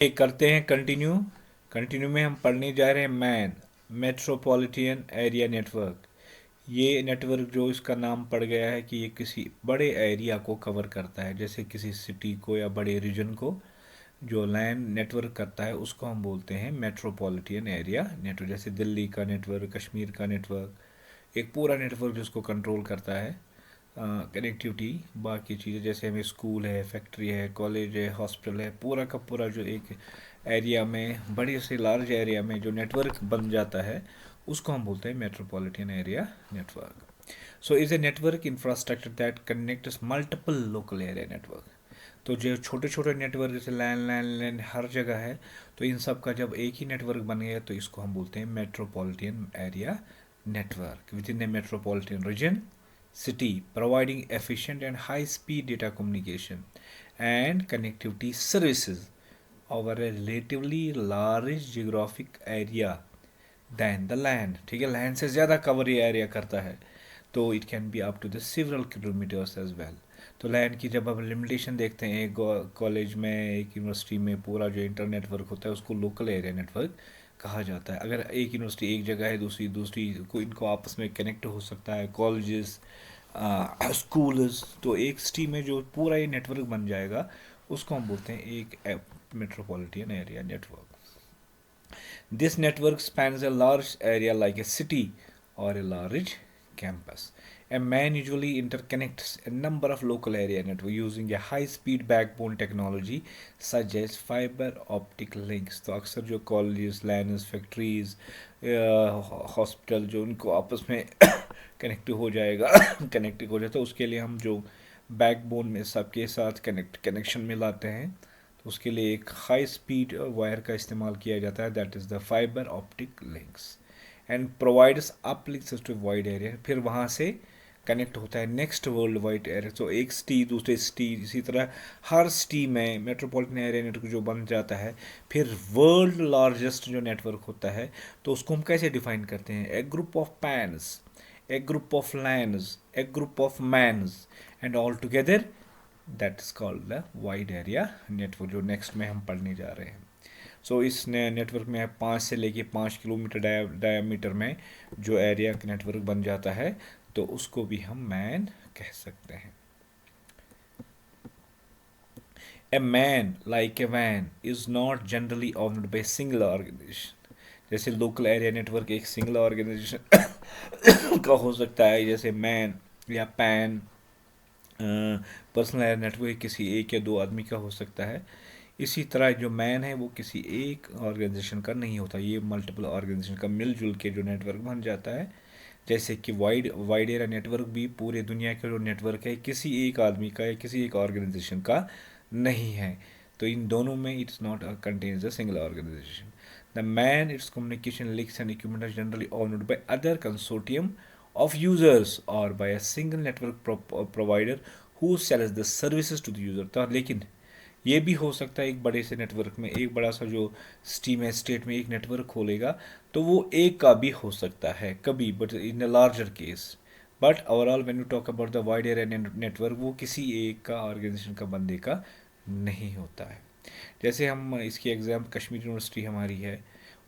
एक करते हैं कंटिन्यू। कंटिन्यू में हम पढ़ने जा रहे हैं मैन मेट्रोपॉलिटन एरिया नेटवर्क। ये नेटवर्क जो इसका नाम पड़ गया है कि ये किसी बड़े एरिया को कवर करता है, जैसे किसी सिटी को या बड़े रीजन को जो लैंड नेटवर्क करता है उसको हम बोलते हैं मेट्रोपॉलिटन एरिया नेटवर्क। जैसे दिल्ली का नेटवर्क, कश्मीर का नेटवर्क, एक पूरा नेटवर्क जिसको कंट्रोल करता है कनेक्टिविटी। बाकी चीज़ें जैसे हमें स्कूल है, फैक्ट्री है, कॉलेज है, हॉस्पिटल है, पूरा का पूरा जो एक एरिया में, बड़े से लार्ज एरिया में जो नेटवर्क बन जाता है उसको हम बोलते हैं metropolitan area network. So is a network infrastructure that connects multiple local area network. तो जो छोटे छोटे नेटवर्क जैसे लैंड लैंड लैंड हर जगह है, तो इन सब का जब एक ही नेटवर्क बन गया तो इसको हम बोलते हैं metropolitan area network within a metropolitan region city, providing efficient and high speed data communication and connectivity services over a relatively large geographic area than the land। ठीक है, लैंड से ज़्यादा कवर ये एरिया करता है, तो it can be up to the several kilometres as well. तो land की जब हम लिमिटेशन देखते हैं, एक कॉलेज में, एक यूनिवर्सिटी में पूरा जो इंटरनेट नेटवर्क होता है उसको लोकल एरिया नेटवर्क कहा जाता है। अगर एक यूनिवर्सिटी एक जगह है, दूसरी दूसरी को, इनको आपस में कनेक्ट हो सकता है, कॉलेजेस, स्कूल्स, तो एक सिटी में जो पूरा ये नेटवर्क बन जाएगा उसको हम बोलते हैं एक metropolitan area network. This network spans a large area like a city or a large campus. A man usually interconnects a number of local area networks using a high-speed backbone technology such as fiber optic links. तो अक्सर जो colleges, lands, factories, hospital जो उनको आपस में connect हो जाएगा connect हो जाता है, उसके लिए हम जो बैकबोन में सबके साथ कनेक्शन में लाते हैं, तो उसके लिए एक हाई स्पीड वायर का इस्तेमाल किया जाता है, that is the fibre optic links, and provides uplinks to wide area. फिर वहाँ से कनेक्ट होता है नेक्स्ट वर्ल्ड वाइड एरिया। तो एक सिटी दूसरे सिटी, इसी तरह हर सिटी में मेट्रोपॉलिटन एरिया नेटवर्क जो बन जाता है, फिर वर्ल्ड लार्जेस्ट जो नेटवर्क होता है, तो उसको हम कैसे डिफाइन करते हैं? A group of PANs, a group of LANs, a group of MANs, and all together that is called the wide area network, जो नेक्स्ट में हम पढ़ने जा रहे हैं। सो इस नेटवर्क में 5 से लेके 5 किलोमीटर डायामीटर में जो एरिया का नेटवर्क बन जाता है, तो उसको भी हम मैन कह सकते हैं। ए मैन लाइक ए वैन is not generally organised by single organisation. जैसे लोकल एरिया नेटवर्क एक सिंगल ऑर्गेनाइजेशन का हो सकता है, जैसे मैन या पैन। पर्सनल एरिया नेटवर्क किसी एक या दो आदमी का हो सकता है। इसी तरह जो मैन है वो किसी एक ऑर्गेनाइजेशन का नहीं होता, ये मल्टीपल ऑर्गेनाइजेशन का मिलजुल के जो नेटवर्क बन जाता है। जैसे कि वाइड एरिया नेटवर्क भी पूरे दुनिया का जो नेटवर्क है किसी एक आदमी का या किसी एक ऑर्गेनाइजेशन का नहीं है। तो इन दोनों में it's not contains the single organisation. The MAN it's communication links and equipment are generally owned by other consortium of users or by a single network provider who sells the services to the user। तो लेकिन ये भी हो सकता है एक बड़े से नेटवर्क में, एक बड़ा सा जो स्टीम है स्टेट में एक नेटवर्क खोलेगा, तो वो एक का भी हो सकता है कभी, but in a larger case. But overall when you talk about the wide area network, वो किसी एक का ऑर्गेनाइजेशन का बंदे का नहीं होता है। जैसे हम इसकी एग्ज़ाम, कश्मीर यूनिवर्सिटी हमारी है,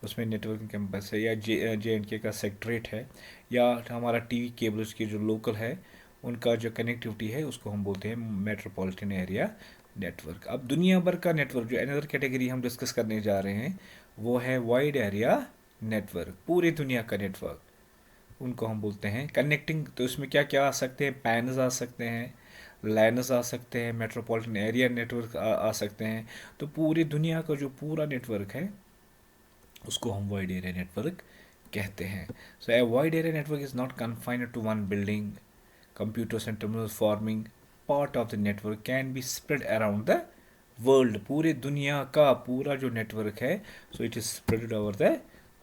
उसमें नेटवर्किंग कैंपस है, या जे एंड के का सेक्ट्रेट है, या हमारा टीवी केबल्स की जो लोकल है उनका जो कनेक्टिविटी है उसको हम बोलते हैं मेट्रोपॉलिटन एरिया नेटवर्क। अब दुनिया भर का नेटवर्क जो अनदर कैटेगरी हम डिस्कस करने जा रहे हैं वो है वाइड एरिया नेटवर्क, पूरी दुनिया का नेटवर्क, उनको हम बोलते हैं कनेक्टिंग। तो इसमें क्या क्या आ सकते हैं? पैन्स आ सकते हैं, लैन्स आ सकते हैं, मेट्रोपॉलिटन एरिया नेटवर्क आ सकते हैं। तो पूरी दुनिया का जो पूरा नेटवर्क है उसको हम वाइड एरिया नेटवर्क कहते हैं। So a wide area network is not confined to one building, computers and terminals forming part of the network can be spread around the world। पूरे दुनिया का पूरा जो नेटवर्क है, so it is spread over the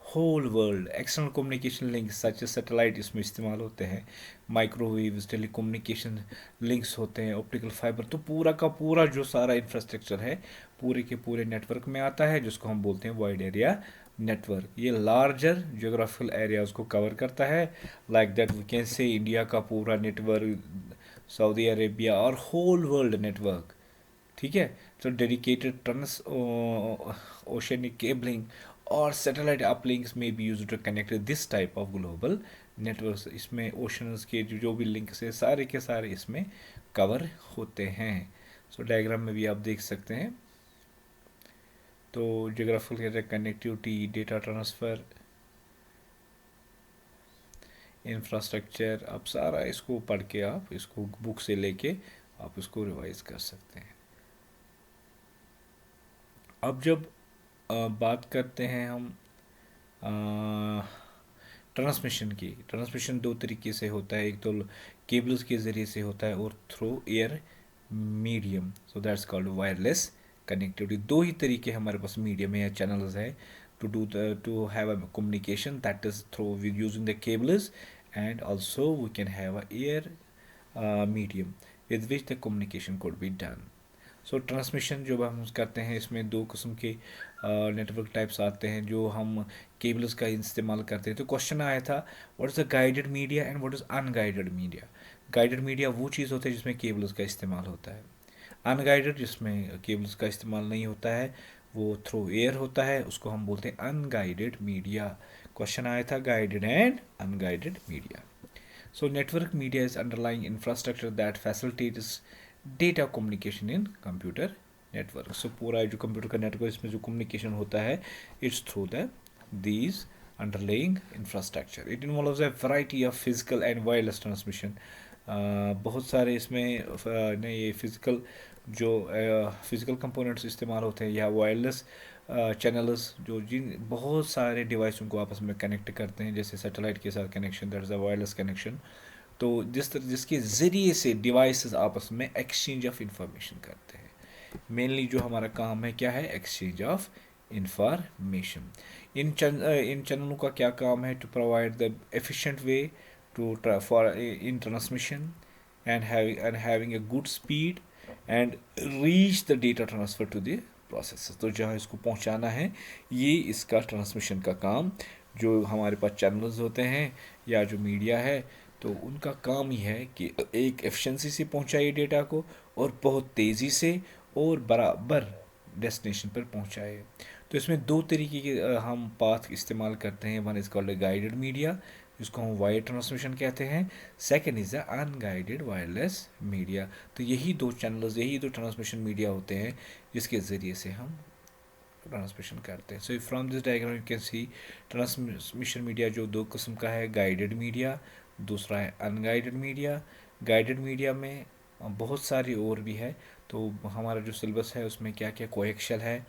whole world। External communication links such satellite इसमें इस्तेमाल होते हैं, माइक्रोवेव टेलीकम्युनिकेशन लिंक्स होते हैं, ऑप्टिकल फाइबर। तो पूरा का पूरा जो सारा इंफ्रास्ट्रक्चर है पूरे के पूरे नेटवर्क में आता है, जिसको हम बोलते हैं वाइड एरिया नेटवर्क। ये लार्जर जोग्राफिकल एरियाज को कवर करता है, like that we can say India का पूरा नेटवर्क, सऊदी अरेबिया और होल वर्ल्ड नेटवर्क। ठीक है, So dedicated oceanic cabling or satellite uplinks may be used to connect this type of global networks. इसमें oceans के जो भी links है सारे के सारे इसमें cover होते हैं. So diagram में भी आप देख सकते हैं. तो geographical connectivity, data transfer, infrastructure, आप सारा इसको पढ़ के आप इसको बुक से लेके आप इसको रिवाइज कर सकते हैं. अब जब बात करते हैं हम ट्रांसमिशन की. ट्रांसमिशन दो तरीके से होता है, एक तो केबल्स के ज़रिए से होता है और through air medium. So that's called wireless connectivity. दो ही तरीके हमारे पास मीडियम है या चैनल्स है to have a communication, that is through using the cables, and also we can have a air medium with which the communication could be done. So transmission जो हम करते हैं इसमें दो किस्म के नेटवर्क टाइप्स आते हैं जो हम केबल्स का इस्तेमाल करते हैं. तो क्वेश्चन आया था what is the guided media and what is unguided media. Guided media वो चीज़ होता है जिसमें केबल्स का इस्तेमाल होता है. अनगाइडेड जिसमें केबल्स का इस्तेमाल नहीं होता है, वो थ्रू एयर होता है, उसको हम बोलते हैं अनगाइडेड मीडिया. क्वेश्चन आया था guided and unguided media. So network media is underlying infrastructure that facilitates data communication in computer network. So पूरा जो कंप्यूटर का नेटवर्क इसमें जो कम्युनिकेशन होता है it's through the these underlying infrastructure. It involves a variety of physical and wireless transmission. बहुत सारे इसमें ने ये फिज़िकल जो फिज़िकल कंपोनेंट्स इस्तेमाल होते हैं या वायरलेस चैनल्स जो जिन बहुत सारे डिवाइसों को आपस में कनेक्ट करते हैं, जैसे सैटेलाइट के साथ connection, that is a wireless connection. तो जिसके ज़रिए से डिवाइसेस आपस में एक्सचेंज ऑफ इंफॉर्मेशन करते हैं. मेनली जो हमारा काम है क्या है, एक्सचेंज ऑफ इंफॉर्मेशन. इन चैनलों का क्या काम है, to provide the efficient way to for in transmission and having a good speed and reach the data transfer to the process. तो जहाँ इसको पहुँचाना है ये इसका ट्रांसमिशन का काम. जो हमारे पास चैनल्स होते हैं या जो मीडिया है तो उनका काम ही है कि एक एफिशिएंसी से पहुँचाए डेटा को और बहुत तेज़ी से और बराबर डेस्टिनेशन पर पहुँचाए. तो इसमें दो तरीके के हम पाथ इस्तेमाल करते हैं. One is called guided media जिसको हम वायर ट्रांसमिशन कहते हैं. Second is the unguided wireless media. तो यही दो चैनल्स, यही दो ट्रांसमिशन मीडिया होते हैं जिसके ज़रिए से हम ट्रांसमिशन करते हैं. So from this diagram you can C transmission media जो दो किस्म का है, गाइडेड मीडिया, दूसरा है अनगाइडेड मीडिया. गाइडेड मीडिया में बहुत सारी और भी है. तो हमारा जो सिलेबस है उसमें क्या क्या कोएक्शियल है,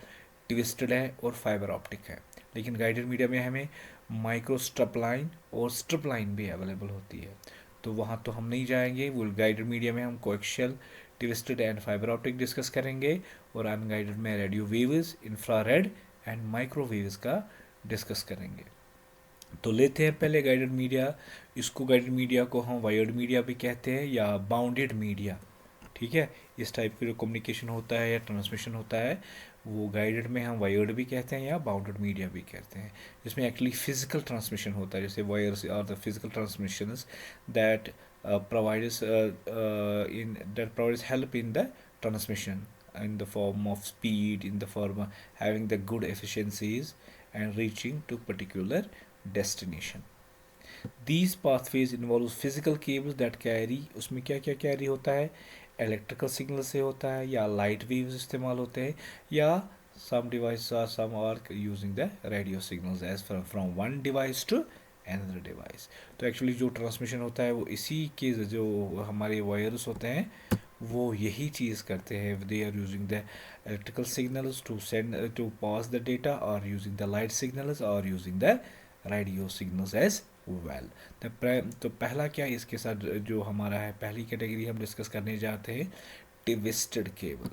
ट्विस्टेड है और फाइबर ऑप्टिक है. लेकिन गाइडेड मीडिया में हमें माइक्रो स्ट्रिप लाइन और स्ट्रिप लाइन भी अवेलेबल होती है. तो वहाँ तो हम नहीं जाएंगे. वो गाइडेड मीडिया में हम coaxial, twisted and fibre optic discuss करेंगे और अनगाइडेड में radio waves, infrared and microwaves का डिस्कस करेंगे. तो लेते हैं पहले गाइडेड मीडिया. इसको गाइडेड मीडिया को हम वायर्ड मीडिया भी कहते हैं या बाउंडेड मीडिया. ठीक है, इस टाइप की जो कम्युनिकेशन होता है या ट्रांसमिशन होता है वो गाइडेड में हम वायर्ड भी कहते हैं या बाउंडेड मीडिया भी कहते हैं. जिसमें एक्चुअली फिजिकल ट्रांसमिशन होता है, जैसे wires are the physical transmissions that provides help in the transmission in the form of speed, in the form of having the good efficiencies and reaching to particular destination. These pathways involve physical cables that carry, उसमें क्या क्या carry होता है, electrical signal से होता है या light waves इस्तेमाल होते हैं या some devices are some are using the radio signals as from one device to another device. तो एक्चुअली जो ट्रांसमिशन होता है वो इसी के जो हमारे वायर्स होते हैं वो यही चीज़ करते हैं. They are using the electrical signals to send to pass the data और यूजिंग द लाइट सिग्नल्स और using the radio signals as well. तो पहला क्या इसके साथ जो हमारा है, पहली कैटेगरी हम डिस्कस करने जाते हैं ट्विस्टेड केबल.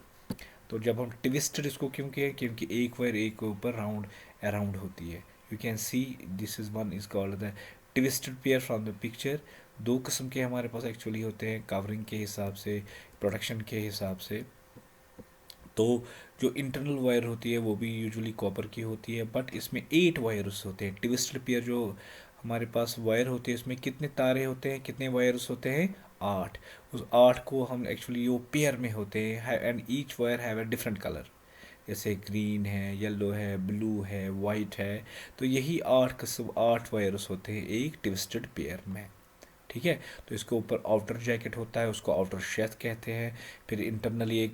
तो जब हम ट्विस्टेड इसको क्यों कहें, क्योंकि एक वायर एक ऊपर राउंड अराउंड होती है. You can see this is one is called the twisted pair from the picture. दो किस्म के हमारे पास एक्चुअली होते हैं कवरिंग के हिसाब से, प्रोटेक्शन के हिसाब से. तो जो इंटरनल वायर होती है वो भी यूजुअली कॉपर की होती है, बट इसमें 8 वायर्स होते हैं. ट्विस्टेड पेयर जो हमारे पास वायर होती है इसमें कितने तारे होते हैं, कितने वायर्स होते हैं, आठ। उस आठ को हम एक्चुअली वो पेयर में होते हैं and each wire have a different colour, जैसे ग्रीन है, येलो है, ब्लू है, वाइट है। तो यही आठ किस्म, आठ वायर्स होते हैं एक ट्विस्टेड पेयर में। ठीक है, तो इसके ऊपर आउटर जैकेट होता है, उसको आउटर शेथ कहते हैं। फिर इंटरनली एक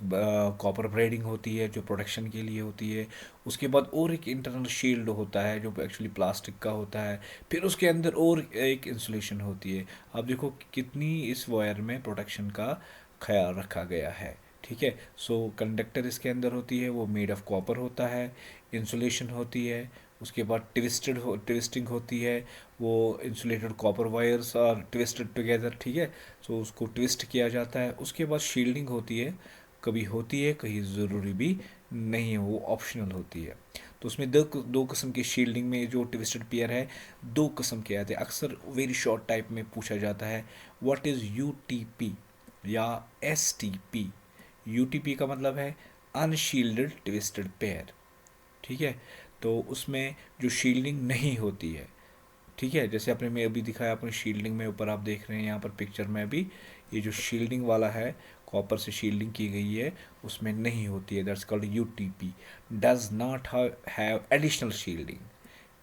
कॉपर ब्रेडिंग होती है जो प्रोटेक्शन के लिए होती है। उसके बाद और एक इंटरनल शील्ड होता है जो एक्चुअली प्लास्टिक का होता है। फिर उसके अंदर और एक इंसुलेशन होती है। आप देखो कितनी इस वायर में प्रोटेक्शन का ख्याल रखा गया है। ठीक है, सो कंडक्टर इसके अंदर होती है, वो मेड ऑफ कॉपर होता है। इंसुलेशन होती है। उसके बाद ट्विस्टिंग होती है, वो insulated copper wires are twisted together. ठीक है, सो उसको ट्विस्ट किया जाता है। उसके बाद शील्डिंग होती है, कभी होती है, कहीं ज़रूरी भी नहीं है, वो ऑप्शनल होती है। तो उसमें दो दो किस्म की शील्डिंग में जो ट्विस्टेड पेयर है, दो किस्म के आते हैं। अक्सर वेरी शॉर्ट टाइप में पूछा जाता है व्हाट इज़ यूटीपी या एसटीपी। यूटीपी का मतलब है अनशील्डेड ट्विस्टेड पेयर। ठीक है, तो उसमें जो शील्डिंग नहीं होती है। ठीक है, जैसे आपने मैं अभी दिखाया अपनी शील्डिंग में, ऊपर आप देख रहे हैं यहाँ पर पिक्चर में भी, ये जो शील्डिंग वाला है, कॉपर से शील्डिंग की गई है, उसमें नहीं होती है। That's called UTP, does not have additional shielding,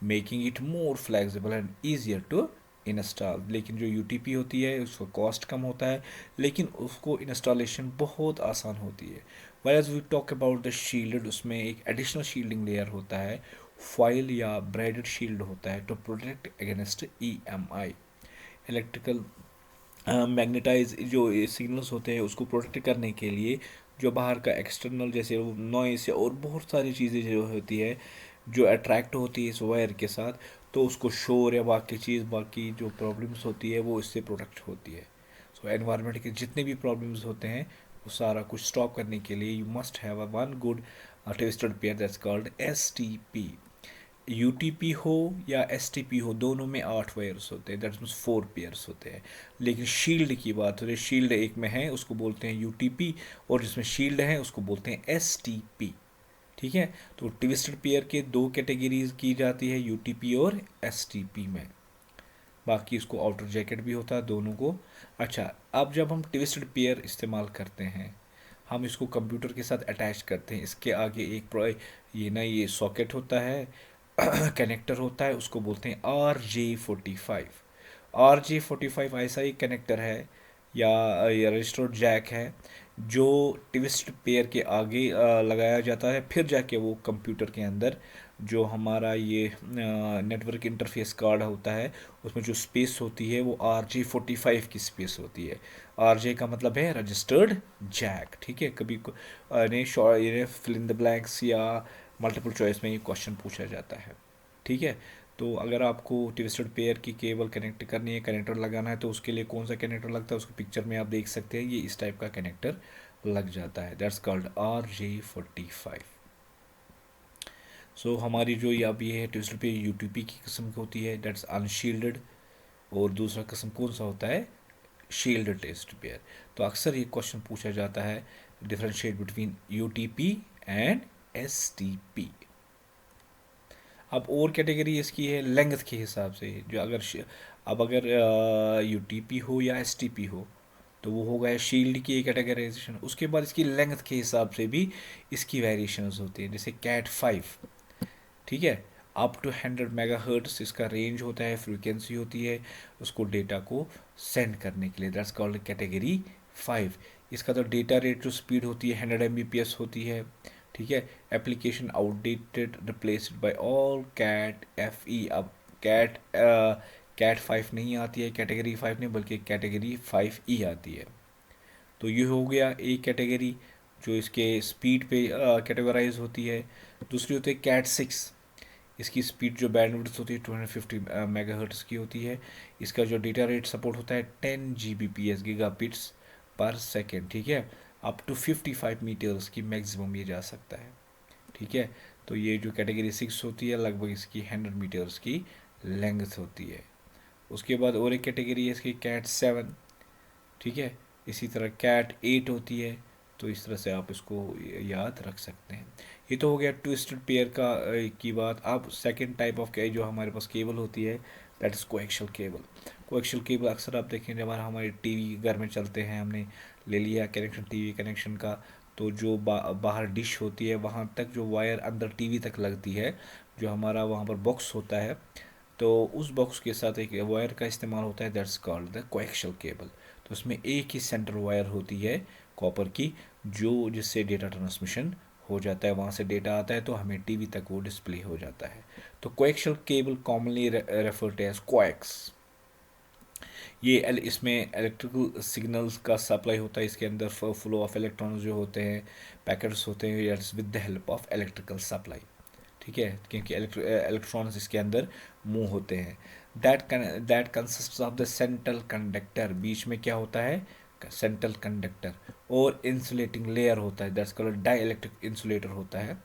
making it more flexible and easier to install. लेकिन जो यूटीपी होती है उसका कॉस्ट कम होता है, लेकिन उसको इंस्टॉलेशन बहुत आसान होती है। Wise we talk about the shield, उसमें एक एडिशनल शील्डिंग लेयर होता है, फॉइल या ब्राइडेड शील्ड होता है to protect against EMI, electrical magnetise जो सिग्नल्स होते हैं उसको प्रोटेक्ट करने के लिए। जो बाहर का एक्सटर्नल जैसे नॉइस या और बहुत सारी चीज़ें जो होती है जो अट्रैक्ट होती है इस वायर के साथ, तो उसको शोर या बाकी चीज़, बाकी जो प्रॉब्लम्स होती है वो इससे प्रोटेक्ट होती है। सो एनवायरनमेंट के जितने भी प्रॉब्लम्स होते हैं वो सारा कुछ स्टॉप करने के लिए you must have a one good twisted pair, that's called STP. UTP हो या एसटीपी हो, दोनों में आठ वायर्स होते हैं, दैट मीन्स फोर पेयर्स होते हैं। लेकिन शील्ड की बात हो रही, शील्ड एक में है उसको बोलते हैं यूटीपी, और जिसमें शील्ड है उसको बोलते हैं एसटीपी। ठीक है, तो ट्विस्टेड पेयर के दो कैटेगरीज की जाती है, यूटीपी और एसटीपी में। बाकी इसको आउटर जैकेट भी होता है दोनों को। अच्छा, अब जब हम ट्विस्टेड पेयर इस्तेमाल करते हैं, हम इसको कंप्यूटर के साथ अटैच करते हैं। इसके आगे एक ये सॉकेट होता है, कनेक्टर होता है, उसको बोलते हैं RJ45। RJ45 ऐसा ही कनेक्टर है या रजिस्टर्ड जैक है जो ट्विस्ट पेयर के आगे लगाया जाता है। फिर जाके वो कंप्यूटर के अंदर जो हमारा ये नेटवर्क इंटरफेस कार्ड होता है उसमें जो स्पेस होती है वो RJ45 की स्पेस होती है। RJ का मतलब है रजिस्टर्ड जैक। ठीक है, कभी इन्हें फिल इन द ब्लैंक्स या मल्टीपल चॉइस में ये क्वेश्चन पूछा जाता है। ठीक है, तो अगर आपको ट्विस्टेड पेयर की केबल कनेक्ट करनी है, कनेक्टर लगाना है, तो उसके लिए कौन सा कनेक्टर लगता है उसको पिक्चर में आप देख सकते हैं, ये इस टाइप का कनेक्टर लग जाता है, दैट्स कॉल्ड RJ45। सो हमारी जो ये अब ये है ट्विस्टेड पेयर यूटीपी की किस्म की होती है, दैट्स अनशील्डेड। और दूसरा किस्म कौन सा होता है, शील्ड ट्विस्टेड पेयर। तो अक्सर ये क्वेश्चन पूछा जाता है differentiate between UTP and STP. अब और कैटेगरी इसकी है लेंथ के हिसाब से, जो अब अगर यूटीपी हो या एसटीपी हो तो वो हो गया शील्ड की एक कैटेगराइजेशन। उसके बाद इसकी लेंथ के हिसाब से भी इसकी वेरिएशंस होती हैं, जैसे कैट 5। ठीक है, अप टू 100 मेगाहर्ट्ज इसका रेंज होता है, फ्रीक्वेंसी होती है उसको डेटा को सेंड करने के लिए, दैट्स कॉल्ड कैटेगरी 5। इसका तो डेटा रेट जो स्पीड होती है 100 Mbps होती है। ठीक है, application outdated replaced by all cat 5। अब कैट कैट 5 नहीं आती है, कैटेगरी 5 नहीं बल्कि कैटेगरी 5E आती है। तो ये हो गया एक कैटेगरी जो इसके स्पीड पे कैटेगराइज होती है। दूसरी होती है कैट 6। इसकी स्पीड जो बैंडविड्थ होती है 250 मेगाहर्ट्ज की होती है। इसका जो डेटा रेट सपोर्ट होता है 10 Gbps गीगाबिट्स पर सेकेंड। ठीक है, अप टू 55 मीटर्स की मैक्सिमम ये जा सकता है। ठीक है, तो ये जो कैटेगरी 6 होती है लगभग इसकी 100 मीटर्स की लेंथ होती है। उसके बाद और एक कैटेगरी है इसकी कैट 7। ठीक है, इसी तरह कैट 8 होती है। तो इस तरह से आप इसको याद रख सकते हैं। ये तो हो गया ट्विस्टेड पेयर का की बात। अब सेकंड टाइप ऑफ जो हमारे पास केबल होती है that is coaxial cable. Coaxial cable अक्सर आप देखें जब हमारे टीवी घर में चलते हैं, हमने ले लिया कनेक्शन टीवी कनेक्शन का, तो जो बाहर डिश होती है वहाँ तक जो वायर अंदर टीवी तक लगती है, जो हमारा वहाँ पर बॉक्स होता है, तो उस बॉक्स के साथ एक वायर का इस्तेमाल होता है, that's called the coaxial cable. तो उसमें एक ही सेंट्रल वायर होती है कॉपर की, जो जिससे डेटा ट्रांसमिशन हो जाता है, वहाँ से डेटा आता है तो हमें टीवी तक वो डिस्प्ले हो जाता है। तो coaxial cable commonly referred as coax. ये इसमें इलेक्ट्रिकल सिग्नल्स का सप्लाई होता है, इसके अंदर फ्लो ऑफ इलेक्ट्रॉन्स जो होते हैं, पैकेट्स होते हैं with the help of electrical supply. ठीक है, क्योंकि इलेक्ट्रॉन्स इसके अंदर मूव होते हैं। That consist of the central conductor, बीच में क्या होता है, सेंट्रल कंडक्टर, और इंसुलेटिंग लेयर होता है, that's called dielectric insulator होता है।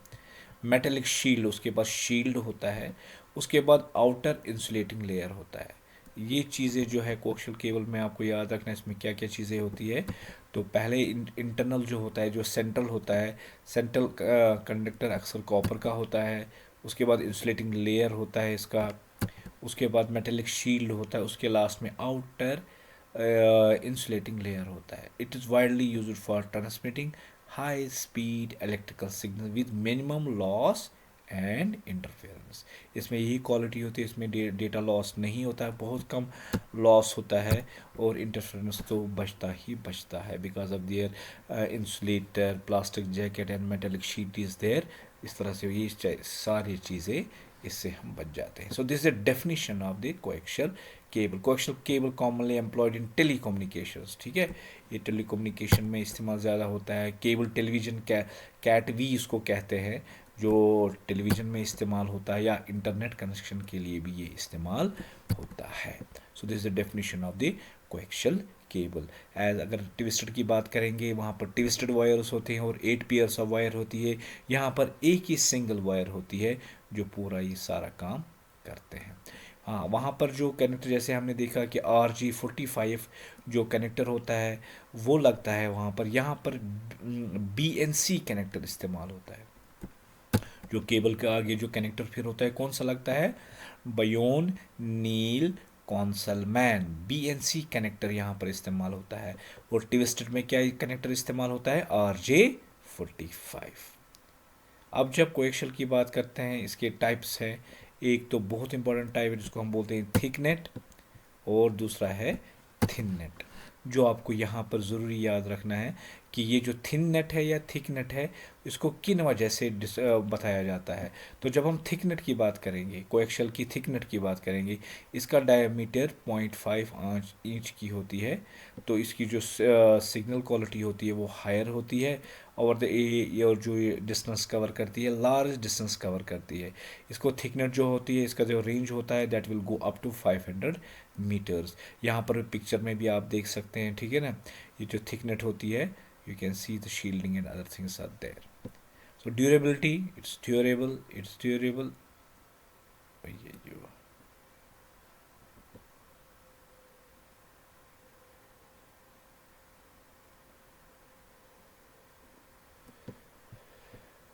मेटेलिक शील्ड, उसके पास शील्ड होता है। उसके बाद आउटर इंसुलेटिंग लेयर होता है। ये चीज़ें जो है कोएक्शियल केबल में आपको याद रखना है, इसमें क्या क्या चीज़ें होती है। तो पहले इंटरनल जो होता है, जो सेंट्रल होता है, सेंट्रल कंडक्टर अक्सर कॉपर का होता है। उसके बाद इंसुलेटिंग लेयर होता है इसका। उसके बाद मेटेलिक शील्ड होता है। उसके लास्ट में आउटर इंसुलेटिंग लेयर होता है। It is widely used for transmitting high speed electrical signal with minimum loss and interference. इसमें यही क्वालिटी होती है, इसमें डेटा लॉस नहीं होता है, बहुत कम लॉस होता है, और इंटरफेरेंस तो बचता ही बचता है because of their insulator, plastic jacket and metallic sheet is there. इस तरह से ये सारी चीज़ें इससे हम बच जाते हैं। सो this is the definition of the coaxial cable. Coaxial cable commonly employed in telecommunications. ठीक है, ये टेलीकम्युनिकेशन में इस्तेमाल ज़्यादा होता है। केबल टेलीविज़न कैट वी इसको कहते हैं, जो टेलीविज़न में इस्तेमाल होता है, या इंटरनेट कनेक्शन के लिए भी ये इस्तेमाल होता है। So this is the definition of the coaxial cable. As अगर ट्विस्टेड की बात करेंगे, वहाँ पर ट्विस्टेड वायर्स होते हैं और 8 पेयर्स ऑफ वायर होती है। यहाँ पर एक ही सिंगल वायर होती है जो पूरा ये सारा काम करते हैं। हाँ, वहाँ पर जो कनेक्टर, जैसे हमने देखा कि RG45 जो कनेक्टर होता है वो लगता है वहाँ पर। यहाँ पर BNC कनेक्टर इस्तेमाल होता है। जो केबल के आगे जो कनेक्टर फिर होता है कौन सा लगता है, बयोन नील कॉन्सलमैन, BNC कनेक्टर यहाँ पर इस्तेमाल होता है। और ट्विस्टेड में क्या कनेक्टर इस्तेमाल होता है, RJ45। अब जब कोएक्शियल की बात करते हैं, इसके टाइप्स हैं। एक तो बहुत इंपॉर्टेंट टाइप है जिसको हम बोलते हैं थिक नेट, और दूसरा है थिन नेट। जो आपको यहाँ पर ज़रूरी याद रखना है कि ये जो थिन नेट है या थिक नेट है, इसको किन वजह से बताया जाता है। तो जब हम थिक नेट की बात करेंगे, कोएक्शियल की थिक नेट की बात करेंगे, इसका डायमीटर 0.5 इंच की होती है। तो इसकी जो सिग्नल क्वालिटी होती है वो हायर होती है, और और जो ये डिस्टेंस कवर करती है, लार्ज डिस्टेंस कवर करती है। इसको थिकनेस जो होती है, इसका जो रेंज होता है, that will go up to 500 metres. यहाँ पर पिक्चर में भी आप देख सकते हैं, ठीक है ना। ये जो थिकनेट होती है, you can see the shielding and other things are there. So durability, it's durable. ये जो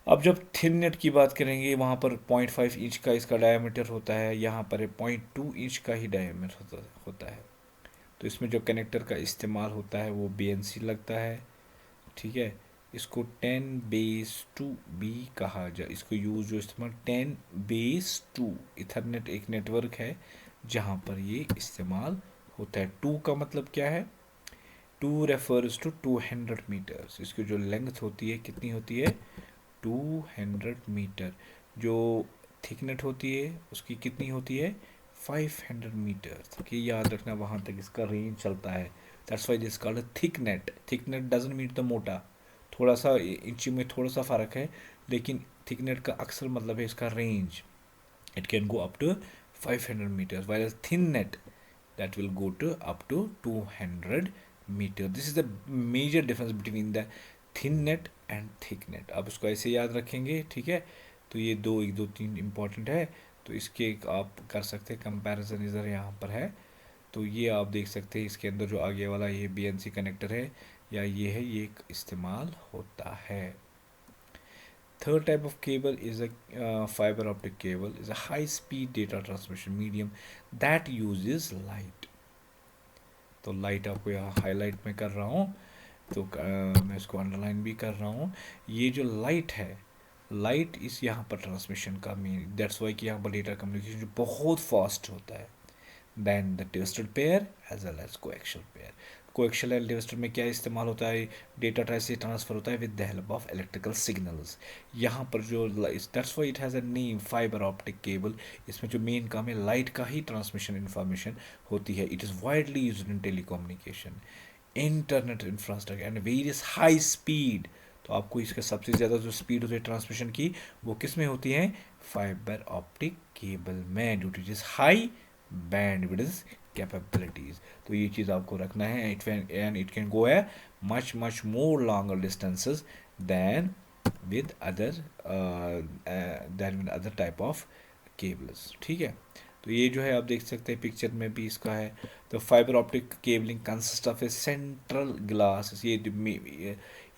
अब जब थिन नेट की बात करेंगे, वहाँ पर 0.5 इंच का इसका डायमीटर होता है, यहाँ पर 0.2 इंच का ही डायमीटर होता है। तो इसमें जो कनेक्टर का इस्तेमाल होता है वो BNC लगता है। ठीक है, इसको 10 बेस 2 भी कहा जाए। इसको यूज़ जो इस्तेमाल 10 बेस 2, इथरनेट एक नेटवर्क है जहाँ पर ये इस्तेमाल होता है। 2 का मतलब क्या है, 2 रेफर्स टू 200 मीटर्स। इसकी जो लेंथ होती है कितनी होती है, 200 मीटर। जो थिकनेट होती है उसकी कितनी होती है, 500 मीटर। कि याद रखना, वहाँ तक इसका रेंज चलता है। That's why this called thick net. Thick net doesn't mean the मोटा, थोड़ा सा इंची में थोड़ा सा फ़र्क है, लेकिन थिक नेट का अक्सर मतलब है इसका range, it can go up to 500 meters, whereas thin net that will go to up to 200 meter. This is the major difference between the thin net and thick net. आप इसको ऐसे याद रखेंगे, ठीक है। तो ये एक दो तीन इम्पॉर्टेंट है, तो इसके आप कर सकते हैं कंपैरिजन, इधर यहाँ पर है। तो ये आप देख सकते हैं, इसके अंदर जो आगे वाला ये BNC कनेक्टर है या ये है, ये इस्तेमाल होता है। Third type of cable is a fiber optic cable, is a high speed data transmission medium that uses light. तो लाइट आपको यहाँ हाईलाइट में कर रहा हूँ, तो मैं इसको अंडरलाइन भी कर रहा हूँ। ये जो लाइट है, लाइट इस यहाँ पर ट्रांसमिशन का मेन, दैट्स वाई कि यहाँ पर डेटा कम्युनिकेशन जो बहुत फास्ट होता है then the twisted pair as well as coaxial pair. Coaxial and twisted में क्या इस्तेमाल होता है, डेटा ट्रांसफर ट्रांसफर होता है with the help of electrical signals. यहाँ पर जो that's why it has a name fibre optic cable. इसमें जो मेन काम है लाइट का ही ट्रांसमिशन इंफॉर्मेशन होती है। It is widely used in telecommunication, internet infrastructure and various high speed. तो आपको इसका सबसे ज़्यादा जो स्पीड होती है ट्रांसमिशन की वो किस में होती है, फाइबर ऑप्टिक केबल में, due to this high bandwidth capabilities। तो ये चीज़ आपको रखना है। इट कैन गो है much more longer distances than with other type of cables। ठीक है, तो ये जो है आप देख सकते हैं पिक्चर में भी इसका है। तो fibre optic cabling consist of A central glass.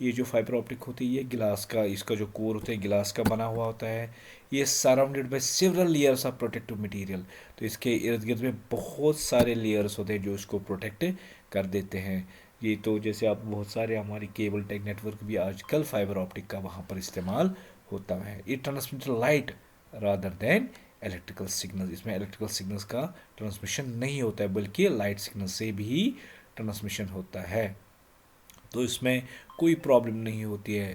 ये जो फाइबर ऑप्टिक होती है ये गिलास का, इसका जो कोर होता है गिलास का बना हुआ होता है। ये surrounded by several layers of protective material. तो इसके इर्द गिर्द में बहुत सारे लेयर्स होते हैं जो इसको प्रोटेक्ट कर देते हैं। ये तो जैसे आप बहुत सारे हमारी केबल टेक नेटवर्क भी आजकल फाइबर ऑप्टिक का वहाँ पर इस्तेमाल होता है। It transmit light rather than electrical signal. इसमें इलेक्ट्रिकल सिग्नल्स का ट्रांसमिशन नहीं होता है बल्कि लाइट सिग्नल से भी ट्रांसमिशन होता है। तो इसमें कोई प्रॉब्लम नहीं होती है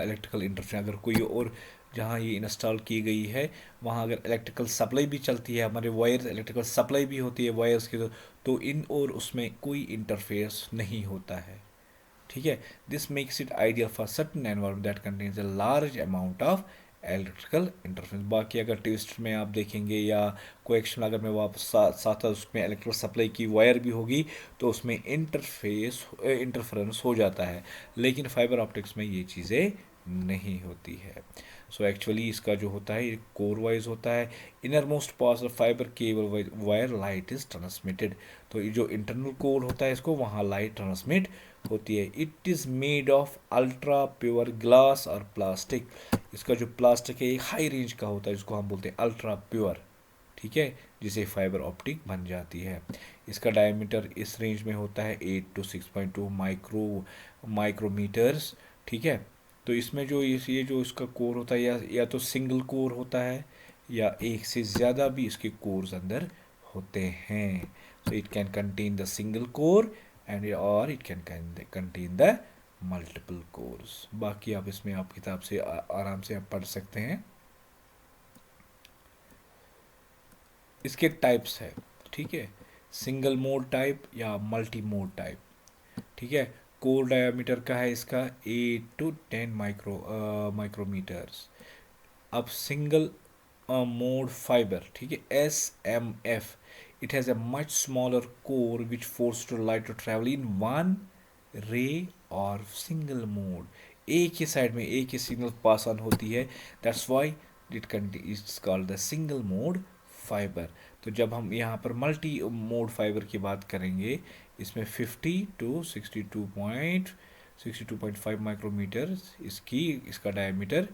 इलेक्ट्रिकल इंटरफेरेंस। अगर कोई और जहाँ ये इंस्टॉल की गई है वहाँ अगर इलेक्ट्रिकल सप्लाई भी चलती है, हमारे वायर्स इलेक्ट्रिकल सप्लाई भी होती है वायर्स की, तो इन और उसमें कोई इंटरफेस नहीं होता है। ठीक है, this makes it ideal for certain environment that contains a large amount of electrical interference. बाकी अगर ट्विस्ट में आप देखेंगे या कोएक्शन अगर मैं वापस साथ उसमें इलेक्ट्रिकल सप्लाई की वायर भी होगी तो उसमें इंटरफेरेंस हो जाता है, लेकिन फाइबर ऑप्टिक्स में ये चीज़ें नहीं होती है। सो एक्चुअली इसका जो होता है ये कोर वाइज होता है। Inner most pass of fibre cable wire light is transmitted. तो ये जो इंटरनल कोर होता है इसको वहाँ लाइट ट्रांसमिट होती है। It is made of ultra pure glass और प्लास्टिक। इसका जो प्लास्टिक है ये हाई रेंज का होता है, इसको हम बोलते हैं अल्ट्रा प्योर। ठीक है, जिसे फाइबर ऑप्टिक बन जाती है। इसका डायमीटर इस रेंज में होता है 8 to 6.2 माइक्रोमीटर्स। ठीक है, तो इसमें जो ये जो इसका कोर होता है या तो सिंगल कोर होता है या एक से ज़्यादा भी इसके कोर्स अंदर होते हैं। तो it can contain the single core and और it can contain the multiple cores. बाकी आप इसमें आप किताब से आराम से आप पढ़ सकते हैं। इसके टाइप्स है, ठीक है, सिंगल मोड टाइप या मल्टी मोड टाइप। ठीक है, कोर डायमीटर का है इसका 8 to 10 माइक्रोमीटर्स। अब सिंगल मोड फाइबर, ठीक है, SMF, it has a much smaller core which force to light to travel in one ray और सिंगल मोड। एक ही साइड में एक ही सिग्नल पास ऑन होती है, that's why it's called the single mode fibre. तो जब हम यहाँ पर मल्टी मोड फाइबर की बात करेंगे इसमें 50 to 62.5 माइक्रोमीटर इसका डायमीटर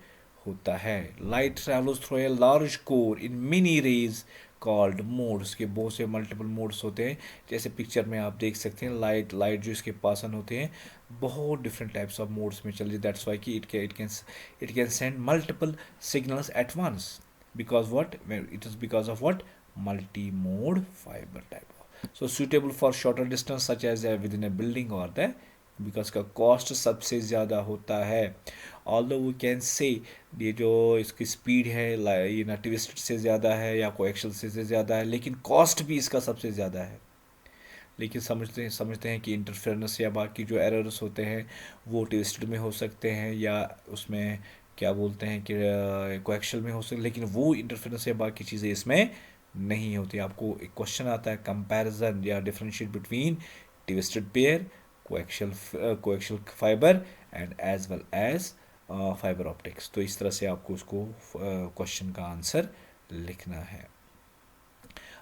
होता है। Light travels through a large core in mini rays called modes. के बहुत से मल्टीपल मोड्स होते हैं, जैसे पिक्चर में आप देख सकते हैं। लाइट जो इसके पास ऑन होते हैं बहुत डिफरेंट टाइप्स ऑफ मोड्स में चल रही। दैट्स वाई कि it can send multiple signals at once because what it is because of what multi-mode fiber type। So suitable for shorter distance such as within a building or the because का cost सबसे ज़्यादा होता है। Although we can से ये जो इसकी speed है ये ना ट्विस्ट से ज़्यादा है या कोएक्शियल से ज़्यादा है, लेकिन कॉस्ट भी इसका सबसे ज़्यादा है। लेकिन समझते हैं कि इंटरफेरेंस या बाकी जो एरर्स होते हैं वो ट्विस्टेड में हो सकते हैं या उसमें क्या बोलते हैं कि कोएक्शियल में हो सकते, लेकिन वो इंटरफेरेंस या बाकी चीज़ें इसमें नहीं होती। आपको एक क्वेश्चन आता है कंपैरिजन या differentiate between twisted pair, coaxial fibre and as well as fibre optics. तो इस तरह से आपको उसको क्वेश्चन का आंसर लिखना है।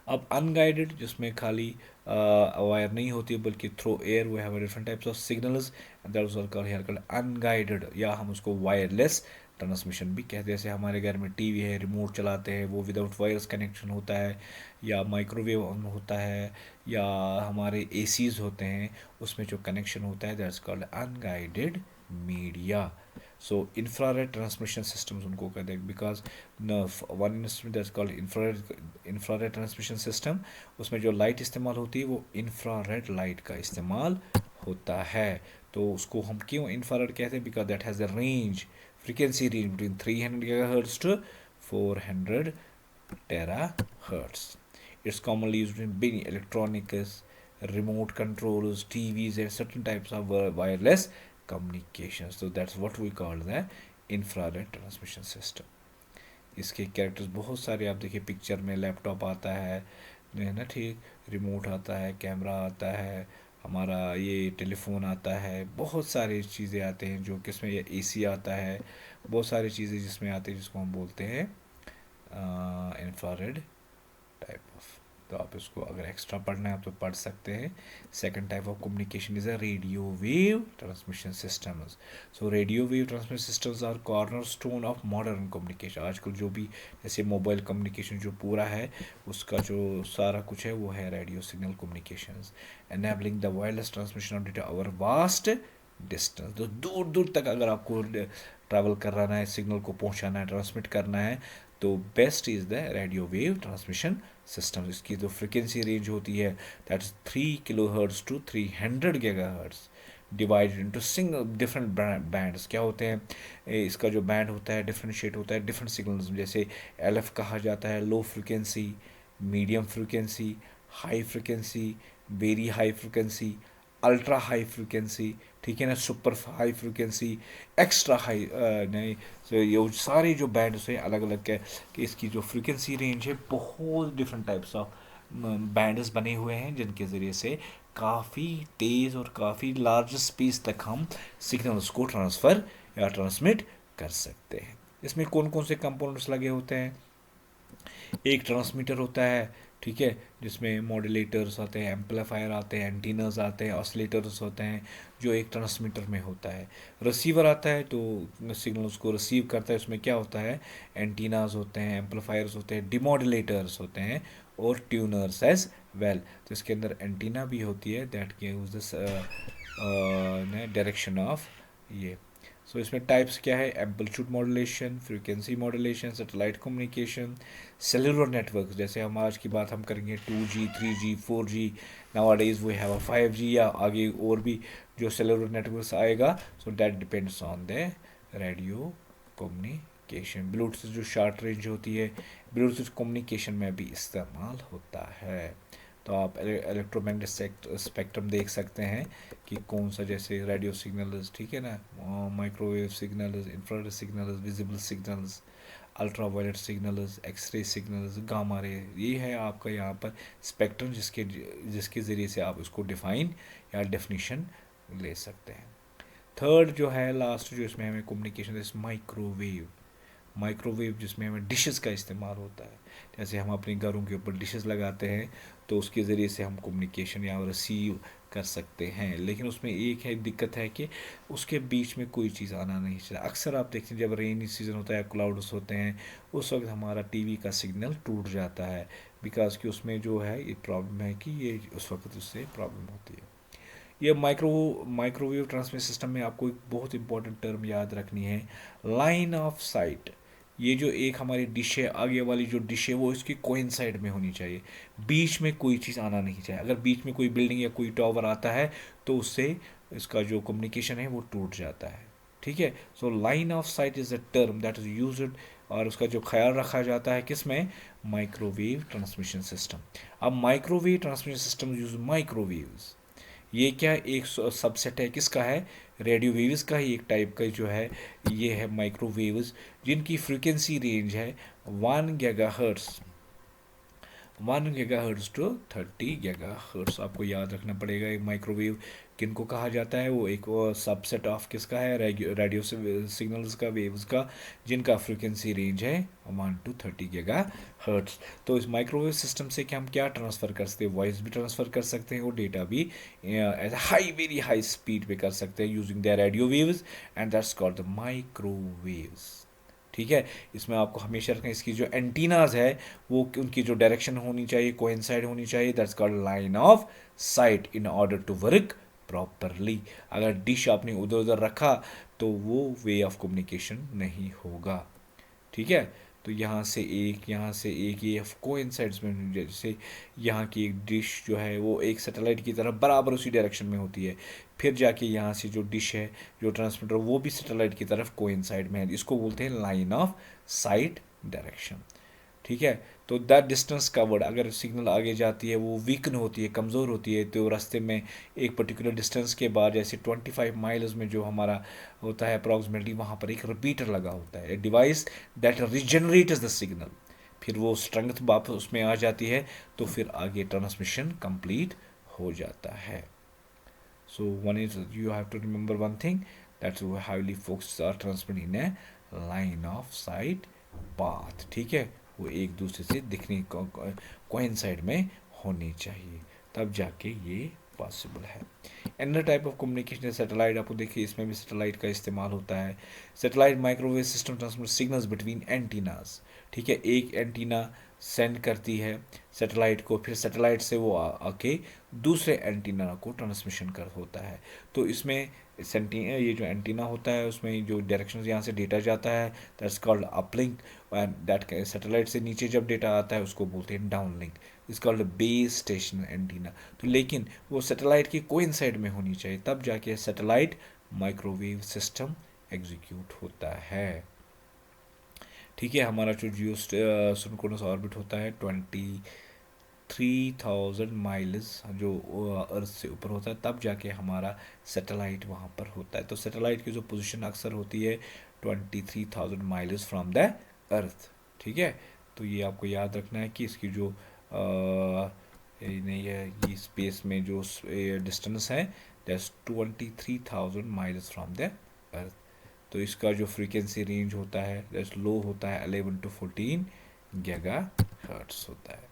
अब अनगाइडेड जिसमें खाली वायर नहीं होती बल्कि through air we have different types of signals that is called here called unguided, या हम उसको वायरलेस ट्रांसमिशन भी कहते हैं। जैसे हमारे घर में टीवी है, रिमोट चलाते हैं, वो विदाउट वायर्स कनेक्शन होता है, या माइक्रोवेव होता है, या हमारे एसीज होते हैं, उसमें जो कनेक्शन होता है that's called unguided media. So infrared transmission systems उनको कहते हैं, because one instrument that's called infrared transmission system, उसमें जो लाइट इस्तेमाल होती है वो इंफ्रारेड लाइट का इस्तेमाल होता है। तो उसको हम क्यों इंफ्रारेड कहते हैं? Because that has a range, frequency range between 300 gigahertz to 400 terahertz. It's commonly used in many electronics, remote controls, TVs, and certain types of wireless communications. So that's what we call the infrared transmission system. इसके characters बहुत सारे आप देखिए picture में, laptop आता है ना, ठीक, रिमोट आता है, कैमरा आता है, हमारा ये टेलीफोन आता है, बहुत सारी चीज़ें आते हैं जो किसमें, ये एसी आता है, बहुत सारी चीज़ें जिसमें आती है जिसको हम बोलते हैं इंफ्रारेड टाइप ऑफ। तो आप इसको अगर एक्स्ट्रा पढ़ना है आप तो पढ़ सकते हैं। Second type of communication is a radio wave transmission systems. So radio wave transmission systems are corner stone of modern communication. आजकल जो भी जैसे मोबाइल कम्युनिकेशन जो पूरा है उसका जो सारा कुछ है वो है radio signal communications, enabling the wireless transmission of data over vast distance. तो दूर दूर तक अगर आपको ट्रैवल कराना है, सिग्नल को पहुंचाना है, ट्रांसमिट करना है, तो best is the radio wave transmission system. इसकी जो फ्रिक्वेंसी रेंज होती है that's 3 kHz to 300 GHz, divided into single different bands. क्या होते हैं? इसका जो बैंड होता है डिफरेंशिएट होता है डिफरेंट सिग्नल्स, जैसे LF कहा जाता है low frequency, medium frequency, high frequency, very high frequency, ultra high frequency, ठीक है ना, super high frequency, extra high, नहीं। तो ये सारे जो बैंड्स हैं अलग अलग है कि इसकी जो फ्रिक्वेंसी रेंज है, बहुत डिफरेंट टाइप्स ऑफ बैंड्स बने हुए हैं जिनके ज़रिए से काफ़ी तेज़ और काफ़ी लार्ज स्पेस तक हम सिग्नल्स को ट्रांसफ़र या ट्रांसमिट कर सकते हैं। इसमें कौन कौन से कंपोनेंट्स लगे होते हैं? एक ट्रांसमीटर होता है, ठीक है, जिसमें मॉड्यूलेटर्स आते हैं, एम्पलीफायर आते हैं, एंटीनास आते हैं, ऑसिलेटर्स होते हैं, जो एक ट्रांसमीटर में होता है। रिसीवर आता है तो सिग्नल्स को रिसीव करता है, उसमें क्या होता है? एंटीनास होते हैं, एम्पलीफायर्स होते हैं, डिमॉड्यूलेटर्स होते हैं, और ट्यूनर्स एज वेल। तो इसके अंदर एंटीना भी होती है that gives this direction of ये। सो इसमें टाइप्स क्या है? Amplitude modulation, frequency modulation, satellite communication, cellular network. जैसे हम आज की बात हम करेंगे 2G 3G 4G, नाउ-अ-डेज we have 5G, या आगे और भी जो सेलुलर नेटवर्क आएगा। So that depends on the radio communication. Bluetooth जो शॉर्ट रेंज होती है, ब्लूटूथ कम्युनिकेशन में भी इस्तेमाल होता है। तो आप इलेक्ट्रोमैग्नेटिक स्पेक्ट्रम देख सकते हैं कि कौन सा, जैसे रेडियो सिग्नल्स, ठीक है ना, microwave signals, infrared signals, visible signals, ultraviolet signals, X ray signals, gamma ray, ये है आपका यहाँ पर स्पेक्ट्रम जिसके ज़रिए से आप इसको डिफाइन या डेफिनेशन ले सकते हैं। थर्ड जो है लास्ट जो इसमें हमें कम्युनिकेशन इस माइक्रोवेव। माइक्रोवेव जिसमें हमें डिशेस का इस्तेमाल होता है, जैसे हम अपने घरों के ऊपर डिशेस लगाते हैं तो उसके ज़रिए से हम कम्युनिकेशन या रिसीव कर सकते हैं। लेकिन उसमें एक है दिक्कत है कि उसके बीच में कोई चीज़ आना नहीं चाहिए। अक्सर आप देखते हैं जब रेनी सीज़न होता है, क्लाउड्स होते हैं, उस वक्त हमारा टीवी का सिग्नल टूट जाता है, बिकॉज कि उसमें जो है ये प्रॉब्लम है कि ये उस वक्त उससे प्रॉब्लम होती है। ये माइक्रोवेव ट्रांसमिशन सिस्टम में आपको एक बहुत इंपॉर्टेंट टर्म याद रखनी है, लाइन ऑफ साइट। ये जो एक हमारी डिश है, आगे वाली जो डिश है वो इसकी कोइंसाइड में होनी चाहिए, बीच में कोई चीज़ आना नहीं चाहिए। अगर बीच में कोई बिल्डिंग या कोई टावर आता है तो उससे इसका जो कम्युनिकेशन है वो टूट जाता है, ठीक है। So line of sight is a term that is used, और उसका जो ख्याल रखा जाता है किसमें? Microwave transmission system. अब microwave transmission system use microwaves, ये क्या एक सबसेट है किसका है? रेडियो वेव्स का ही एक टाइप का जो है ये है माइक्रोवेव्स, जिनकी फ्रीक्वेंसी रेंज है 1 GHz, 1 GHz to 30 GHz। आपको याद रखना पड़ेगा एक माइक्रोवेव किनको कहा जाता है, वो एक सबसेट ऑफ किसका है? रेडियो सिग्नल्स का, वेव्स का, जिनका फ्रीक्वेंसी रेंज है 1 to 30 GHz। तो इस माइक्रोवेव सिस्टम से क्या हम क्या ट्रांसफ़र कर सकते हैं? वॉइस भी ट्रांसफ़र कर सकते हैं और डेटा भी at high, very high speed पे कर सकते हैं using the radio waves, and that's called the microwaves. ठीक है, इसमें आपको हमेशा रखना, इसकी जो एंटीनाज है वो उनकी जो डायरेक्शन होनी चाहिए कोइंसाइड होनी चाहिए, that's called line of sight in order to work properly. अगर डिश आपने उधर उधर रखा तो वो वे ऑफ कम्युनिकेशन नहीं होगा। ठीक है, तो यहाँ से एक ये कोइंसाइड्स में, जैसे यहाँ की एक डिश जो है वो एक सैटेलाइट की तरफ बराबर उसी डायरेक्शन में होती है, फिर जाके यहाँ से जो डिश है जो ट्रांसमीटर वो भी सैटेलाइट की तरफ कोइंसाइड में है, इसको बोलते हैं लाइन ऑफ साइट डायरेक्शन। ठीक है, तो दैट डिस्टेंस कवर्ड, अगर सिग्नल आगे जाती है वो वीकन होती है, कमज़ोर होती है, तो रास्ते में एक पर्टिकुलर डिस्टेंस के बाद जैसे 25 माइल्स में जो हमारा होता है अप्रॉक्सीमेटली, वहाँ पर एक रिपीटर लगा होता है, डिवाइस दैट रिजनरेट्स द सिग्नल, फिर वो स्ट्रेंथ वापस उसमें आ जाती है, तो फिर आगे ट्रांसमिशन कंप्लीट हो जाता है। So one is you have to remember one thing, that's highly focused are transmitted in a line of sight path। ठीक है, वो एक दूसरे से दिखने कोइंसाइड में होनी चाहिए, तब जाके ये पॉसिबल है। एनर टाइप ऑफ कम्युनिकेशन है सैटेलाइट, आपको देखिए इसमें भी सैटेलाइट का इस्तेमाल होता है। Satellite microwave system transmit signals between antennas. ठीक है, एक एंटीना सेंड करती है सैटेलाइट को, फिर सैटेलाइट से वो आके दूसरे एंटीना को ट्रांसमिशन कर होता है। तो इसमें ये जो एंटीना होता है उसमें जो डायरेक्शन यहाँ से डेटा जाता है that's called uplink, and that satellite से नीचे जब डेटा आता है उसको बोलते हैं डाउनलिंक, इस कॉल्ड बेस स्टेशन एंटीना। तो लेकिन वो सैटेलाइट की कोइंसाइड में होनी चाहिए, तब जाके सैटेलाइट माइक्रोवेव सिस्टम एग्जीक्यूट होता है। ठीक है, हमारा जो जियो सिंक्रोनस ऑर्बिट होता है 23,000 माइल्स जो अर्थ से ऊपर होता है, तब जाके हमारा सैटेलाइट वहाँ पर होता है। तो सैटेलाइट की जो पोजीशन अक्सर होती है 23,000 माइल्स फ्रॉम द अर्थ। ठीक है, तो ये आपको याद रखना है कि इसकी जो नहीं है ये स्पेस में जो डिस्टेंस है that's 23,000 miles from the earth. तो इसका जो फ्रीक्वेंसी रेंज होता है दैट्स लो होता है 11 to 14 गीगाहर्ट्ज़ होता है।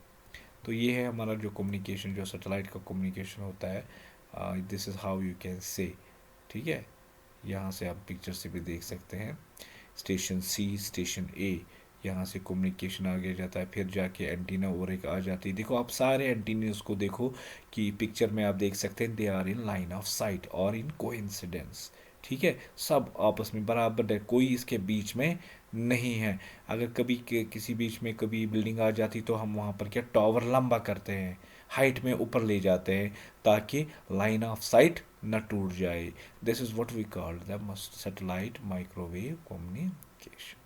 तो ये है हमारा जो कम्युनिकेशन, जो सैटेलाइट का कम्युनिकेशन होता है, this is how you can say. ठीक है, यहाँ से आप पिक्चर से भी देख सकते हैं, स्टेशन सी स्टेशन ए, यहाँ से कम्युनिकेशन आगे जाता है, फिर जाके एंटीना और एक आ जाती है। देखो आप सारे एंटीनास को देखो कि पिक्चर में आप देख सकते हैं they are in line of sight और इन कोइंसिडेंस। ठीक है, सब आपस में बराबर है, कोई इसके बीच में नहीं है। अगर कभी किसी बीच में कभी बिल्डिंग आ जाती तो हम वहाँ पर क्या टावर लंबा करते हैं, हाइट में ऊपर ले जाते हैं ताकि लाइन ऑफ साइट न टूट जाए। This is what we called the satellite microwave communication.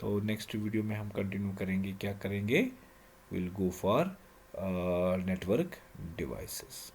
तो नेक्स्ट वीडियो में हम कंटिन्यू करेंगे, क्या करेंगे, will go for network devices.